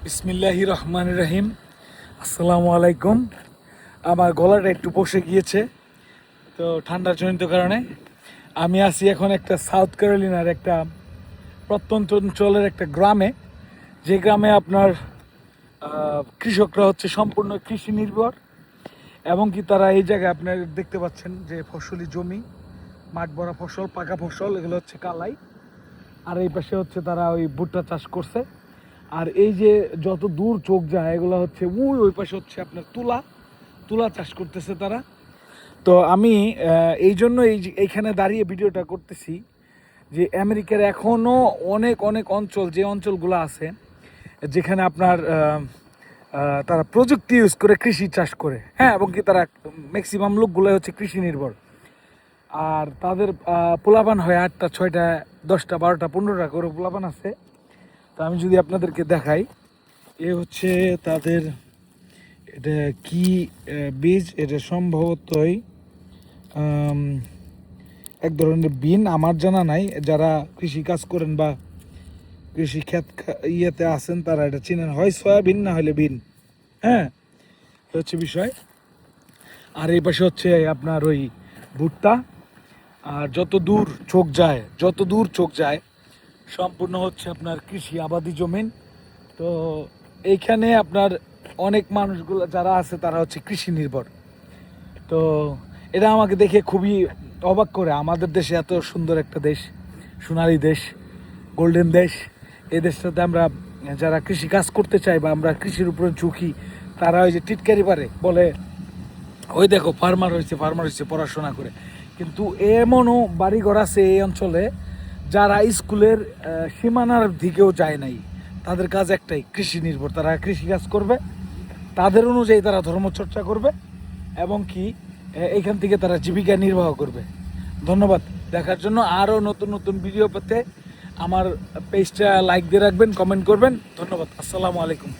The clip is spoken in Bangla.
বিসমিল্লাহির রহমানির রহিম। আসসালামু আলাইকুম। আমার গলাটা একটু বসে গিয়েছে, তো ঠান্ডার জনিত কারণে। আমি আছি এখন একটা সাউথ ক্যারোলিনার একটা প্রত্যন্ত অঞ্চলের একটা গ্রামে, যে গ্রামে আপনার কৃষকরা হচ্ছে সম্পূর্ণ কৃষি নির্ভর, এবং কি তারা এই জায়গায় আপনার দেখতে পাচ্ছেন যে ফসলি জমি, মাঠ ভরা ফসল, পাকা ফসল, এগুলো হচ্ছে কালাই। আর এই পাশে হচ্ছে তারা ওই ভুট্টা চাষ করছে। আর এই যে যত দূর চোখ যায় এগুলো হচ্ছে ওই পাশে হচ্ছে আপনার তুলা চাষ করতেছে তারা। তো আমি এই জন্য এইখানে দাঁড়িয়ে ভিডিওটা করতেছি যে আমেরিকার এখনও অনেক অনেক অঞ্চল, যে অঞ্চলগুলো আছে যেখানে আপনার তারা প্রযুক্তি ইউজ করে কৃষি চাষ করে, হ্যাঁ, এবং কি তারা ম্যাক্সিমাম লোকগুলো হচ্ছে কৃষি নির্ভর। আর তাদের পোলাপান হয় 8টা 6টা 10টা 12টা 15টা করে পোলাপান আছে। তা আমি যদি আপনাদেরকে দেখাই, এ হচ্ছে তাদের, এটা কি বীজ, এটা সম্ভবতই এক ধরনের বিন, আমার জানা নাই। যারা কৃষি কাজ করেন বা কৃষি ক্ষেত ইয়েতে আছেন তারা এটা চিনেন, হয় সয়াবিন না হলে বিন। হ্যাঁ, এটা হচ্ছে বিষয়। আর এই পাশে হচ্ছে আপনার ওই ভুট্টা। আর যত দূর চোখ যায় সম্পূর্ণ হচ্ছে আপনার কৃষি আবাদি জমিন। তো এইখানে আপনার অনেক মানুষগুলো যারা আছে তারা হচ্ছে কৃষি নির্ভর। তো এটা আমাকে দেখে খুবই অবাক করে, আমাদের দেশে এত সুন্দর একটা দেশ, সোনালী দেশ, গোল্ডেন দেশ, এই দেশটাতে আমরা যারা কৃষি কাজ করতে চাই বা আমরা কৃষির উপরে ঝুঁকি, তারা ওই যে টিটকারি পারে বলে, ওই দেখো ফার্মার হয়েছে পড়াশোনা করে। কিন্তু এমনও বাড়িঘর আছে এই অঞ্চলে যারা স্কুলের সীমানার দিকেও যায় নাই, তাদের কাজ একটাই, কৃষি নির্ভর। তারা কৃষিকাজ করবে, তাদের অনুযায়ী তারা ধর্মচর্চা করবে, এবং কি এইখান থেকে তারা জীবিকা নির্বাহ করবে। ধন্যবাদ দেখার জন্য। আরও নতুন নতুন ভিডিও পেতে আমার পেজটা লাইক দিয়ে রাখবেন, কমেন্ট করবেন। ধন্যবাদ। আসসালামু আলাইকুম।